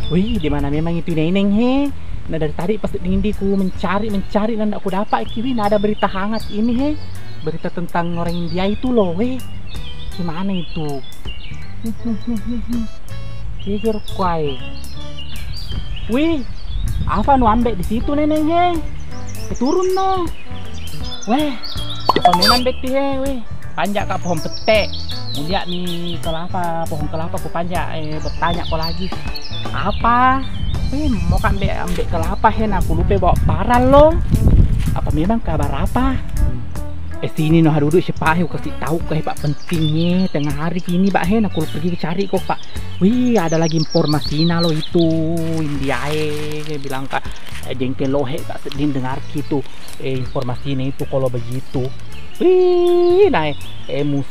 Wih, di mana memang itu neneng he. Nah dari tadi pas di ku mencari dan aku dapat kiwi. Nah ada berita hangat ini he. Berita tentang orang India itu loh weh. Gimana itu? Kikir kuai. Wih, apa nu ambek di situ neneng he? Turun no. Weh, apa memang ambek di he weh? Panjak kak pohon petek. Mulia nih kelapa, pohon kelapa aku panjak bertanya kau lagi. Apa? Mau kan ambek kelapa hen aku lupa bawa parang lo. Apa memang kabar apa? Sini no duduk siapa aku kasih tahu ke pak pentingnya tengah hari ini pak hen aku pergi cari kok pak. Wih ada lagi informasi lo itu India bilang kak jengkel lohe kak sedih dengar gitu informasi ini itu kalau begitu. Wih, nah,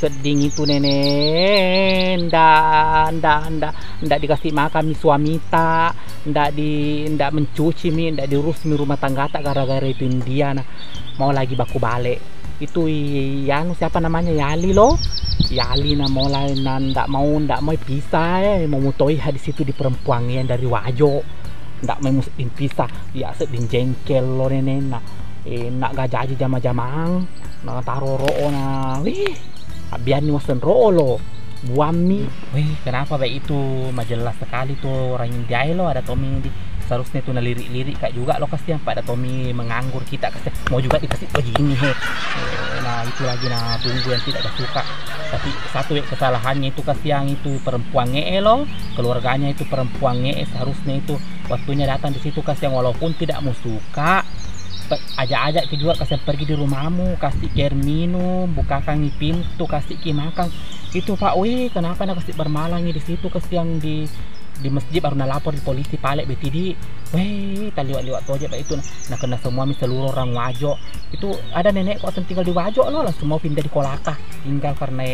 seding itu nenek, ndak dikasih makan mi suami tak, ndak mencuci mi, ndak diurus mi rumah tangga tak gara-gara itu India nah, mau lagi baku balik. Itu yang siapa namanya Yali loh, Yali nah mulai ndak mau pisah mau mutoi di situ di perempuan yang dari Wajo, ndak mau pisah, dia seding jengkel lo nenek nah. Nak gajaji jama-jamang nak taro roo na wih biar ni wasan roo lo buami wih kenapa baik itu majelas sekali tuh orang India lo ada Tommy di seharusnya tuh lirik-lirik kayak juga lo kasihan pada Tommy menganggur kita kasihan mau juga dikasih begini he nah itu lagi nah tunggu yang tidak ada suka tapi satu kesalahannya itu kasihan itu perempuan lo keluarganya itu perempuan seharusnya itu waktunya datang di situ kasihan walaupun tidak mau suka ajak-ajak ke juga kasih pergi di rumahmu kasih air minum bukakan pintu kasih makan itu pak wih kenapa nak kasih bermalam di situ kasihan di masjid baru lapor di polisi palek BTD weh tak liwat tuh aja pak itu nah kena semua seluruh orang Wajo itu ada nenek kok tinggal di Wajo loh langsung mau pindah di Kolaka tinggal karena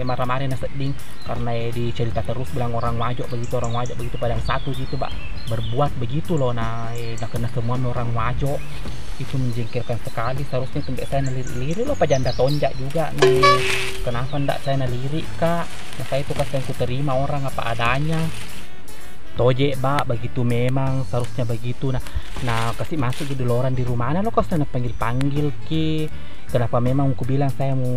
marah-marah nah seding karena dicerita terus bilang orang Wajo begitu padang satu gitu pak berbuat begitu loh nah kena semua orang Wajo itu menjengkelkan sekali seharusnya itu saya nelirik loh pak janda tonjak juga nih kenapa ndak saya nelirik kak nah saya itu kasih ku terima orang apa adanya toje mbak begitu memang seharusnya begitu nah kasih masuk di loran di rumahnya lo kok sana panggil ki kenapa memang aku bilang saya mau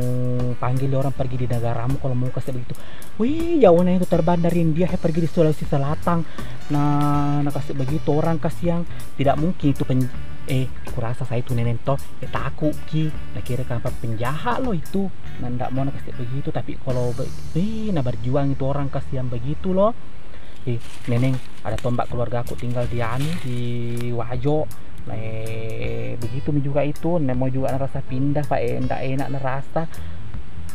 panggil orang pergi di negaramu kalau mau kasih begitu wih jauhnya itu terbang dari India pergi di Sulawesi Selatan nah kasih begitu orang kasih yang tidak mungkin itu kurasa saya itu nenek toh takut ki nah kira kenapa penjahat lo itu nah ndak mau kasih begitu tapi kalau nah berjuang itu orang kasih yang begitu loh neneng ada tombak keluarga aku tinggal di Wajo begitu juga itu mau juga rasa pindah pak ndak enak rasa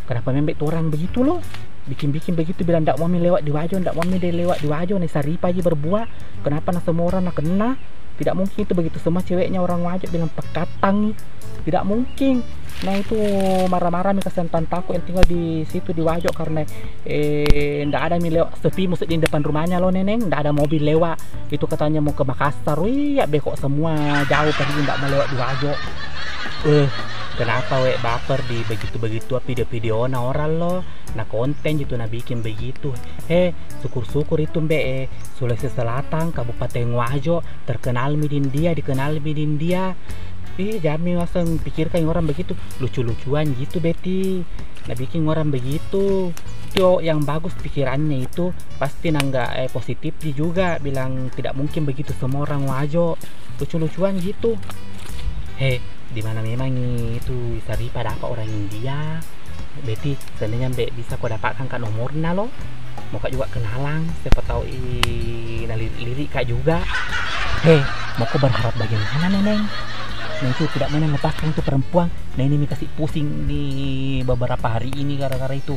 kenapa membek orang begitu loh bikin begitu bilang ndak mau lewat di Wajo ndak mau lewat di Wajo nih Saripa aja berbuah kenapa semua orang kena tidak mungkin itu begitu semua ceweknya orang Wajo bilang pekatang tidak mungkin nah itu marah-marah nih kasihan tantaku yang tinggal di situ di Wajo karena ndak ada lewat sepi musik di depan rumahnya lo neneng ndak ada mobil lewat itu katanya mau ke Makassar wih ya bekok semua jauh pergi ndak mau lewat di Wajo kenapa baper di begitu video nah orang lo nah konten gitu nah bikin begitu syukur itu Sulawesi Selatan Kabupaten Wajo terkenal di India dikenal di India jami langsung pikirkan orang begitu lucu-lucuan gitu Betty nah bikin orang begitu yo yang bagus pikirannya itu pasti nggak positif juga bilang tidak mungkin begitu semua orang Wajo lucu-lucuan gitu di mana memang itu Saripa dapat orang India Betty seandainya bisa kau dapatkan kak nomornya lo mau kak juga kenalan siapa tahu lirik kak juga mau kau berharap bagaimana neneng nah itu tidak mau melepaskan itu perempuan nah ini kasih pusing di beberapa hari ini gara-gara itu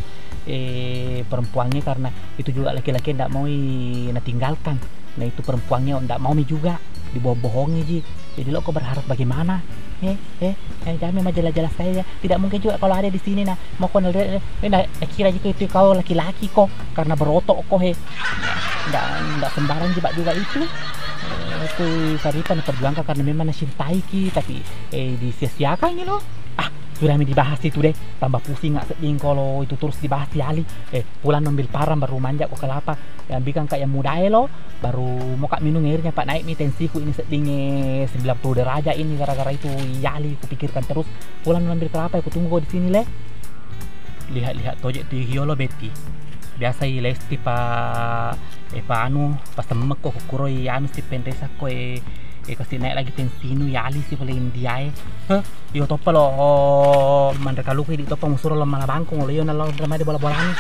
perempuannya karena itu juga laki-laki tidak mau tinggalkan nah itu perempuannya tidak mau juga dibohong-bohongi ji jadi lo kok berharap bagaimana jangan majalah-jalah saya tidak mungkin juga kalau ada di sini nah mau kau kira jika itu kau laki-laki kok karena berotok kok nggak sembarang juga itu Saripa perjuangkan karena memang cintai ki tapi disia-siakan gitu loh Sudah dibahas itu deh, tambah pusing nggak seding kalau itu terus dibahas di Ali. Pulang ambil parang baru manjak ke kelapa. Yang bikin kayak muda lo, baru mau kak minum airnya pak naik nih tensiku ini sedingnya 90 derajat ini gara-gara itu Yali. Kupikirkan terus pulang ambil kelapa, aku tunggu kau di sini le. Lihat-lihat tojek di hiolo beti. Biasa lesti pa anu pas temek kok kuroi anu si pendesa ko kasih naik lagi tensinu Yali sih paling dia yo topa lo mereka lupa di topa musuh lo malah bangkong lo yo nalo drama di bola-bola nih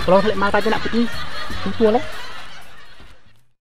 kalau selek mata aja nak putih itu oleh